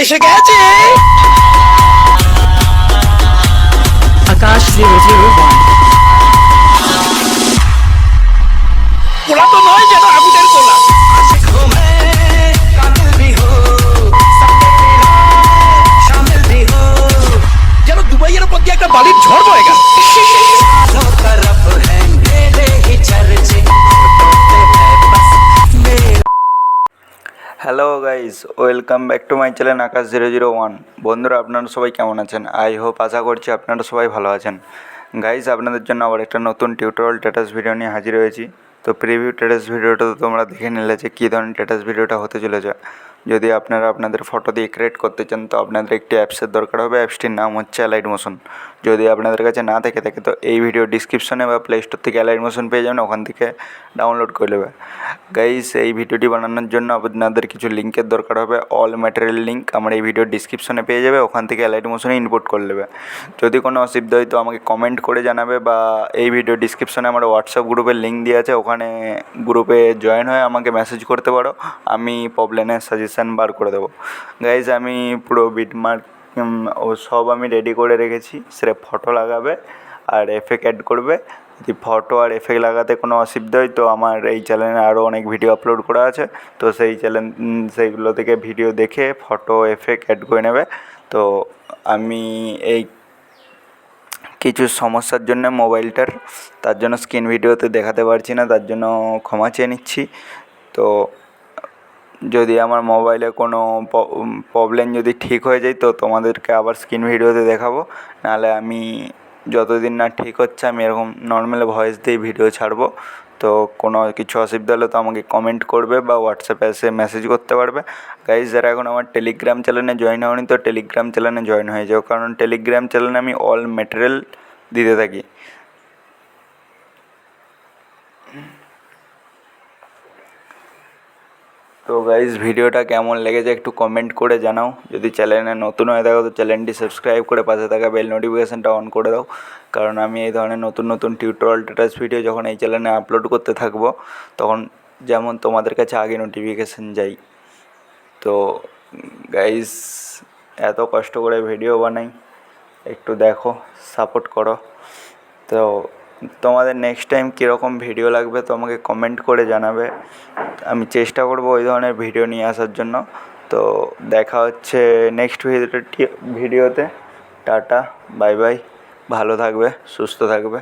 এসে গেছে Akash 001. কোলা তো নয়, যেন আগুনের কোলা। যেন দুবাইয়ের উপর দিয়ে একটা বালির ঝড় বয়ে গেল। Hello guys, welcome back to my channel Akash 001। বন্ধুরা, আপনারা সবাই কেমন আছেন? আই হোপ, আশা করছি আপনারা সবাই ভালো আছেন। গাইস, আপনাদের জন্য আবার একটা নতুন টিউটোরিয়াল স্ট্যাটাস ভিডিও নিয়ে হাজির হয়েছি। তো প্রিভিউ স্ট্যাটাস ভিডিওটা তো তোমরা দেখে নিলে যে কী ধরনের স্ট্যাটাস ভিডিওটা হতে চলেছে। যদি আপনারা আপনাদের ফটো দিয়ে ক্রিয়েট করতে চান তো আপনাদের একটি অ্যাপসের দরকার হবে। অ্যাপসটির নাম হচ্ছে অ্যালাইড মোশন। যদি আপনাদের কাছে না থেকে থাকে তো এই ভিডিও ডিসক্রিপশনে বা প্লে স্টোর থেকে অ্যালাইড মোশন পেয়ে যাবেন, ওখান থেকে ডাউনলোড করে নেবে। গাইস, এই ভিডিওটি বানানোর জন্য আপনাদের কিছু লিঙ্কের দরকার হবে। অল ম্যাটেরিয়াল লিঙ্ক আমার এই ভিডিওর ডিসক্রিপশনে পেয়ে যাবে, ওখান থেকে অ্যালাইড মোশনে ইনপুট করে নেবে। যদি কোনো অসুবিধা হয় তো আমাকে কমেন্ট করে জানাবে, বা এই ভিডিও ডিসক্রিপশনে আমার হোয়াটসঅ্যাপ গ্রুপের লিঙ্ক দেওয়া আছে, ওখানে গ্রুপে জয়েন হয়ে আমাকে মেসেজ করতে পারো। আমি প্রবলেমের সাজেশান বার করে দেবো। গাইজ, আমি পুরো বিটমার্ক ও সব আমি রেডি করে রেখেছি। স্রেফ ফটো লাগাবে আর এফেক্ট অ্যাড করবে। যদি ফটো আর এফেক্ট লাগাতে কোনো অসুবিধা হয় তো আমার এই চ্যানেলে আরও অনেক ভিডিও আপলোড করা আছে, তো সেইগুলো থেকে ভিডিও দেখে ফটো এফেক্ট অ্যাড করে নেবে। তো আমি এই কিছু সমস্যার জন্য মোবাইলটার, তার জন্য স্ক্রিন ভিডিওতে দেখাতে পারছি না, তার জন্য ক্ষমা চেয়ে নিচ্ছি। তো যদি আমার মোবাইলে কোনো প্রবলেম যদি ঠিক হয়ে যায় তো তোমাদেরকে আবার স্ক্রিন ভিডিওতে দেখাবো। নাহলে আমি যতদিন না ঠিক হচ্ছে আমি এরকম নর্মাল ভয়েস দিয়ে ভিডিও ছাড়বো। তো কোনো কিছু অসুবিধা হলে তো আমাকে কমেন্ট করবে বা হোয়াটসঅ্যাপে এসে মেসেজ করতে পারবে। গাইজ, যারা এখন আমার টেলিগ্রাম চ্যানেলে জয়েন হয়নি তো টেলিগ্রাম চ্যানেলে জয়েন হয়ে যাও, কারণ টেলিগ্রাম চ্যানেলে আমি অল ম্যাটেরিয়াল দিতে থাকি। তো গাইজ, ভিডিওটা কেমন লেগেছে একটু কমেন্ট করে জানাও। যদি চ্যানেলে নতুন হয়ে থাকো তো চ্যানেলটি সাবস্ক্রাইব করে পাশে থাকা বেল নোটিফিকেশানটা অন করে দাও, কারণ আমি এই ধরনের নতুন নতুন টিউটোরিয়াল স্ট্যাটাস ভিডিও যখন এই চ্যানেলে আপলোড করতে থাকবো তখন যেমন তোমাদের কাছে আগে নোটিফিকেশান যাই। তো গাইজ, এত কষ্ট করে ভিডিও বানাই, একটু দেখো, সাপোর্ট করো। তো তোমাদের নেক্সট টাইম কীরকম ভিডিও লাগবে তো আমাকে কমেন্ট করে জানাবে। আমি চেষ্টা করব ওই ধরনের ভিডিও নিয়ে আসার জন্য। তো দেখা হচ্ছে নেক্সট ভিডিওতে। টাটা, বাই বাই, ভালো থাকবে, সুস্থ থাকবে।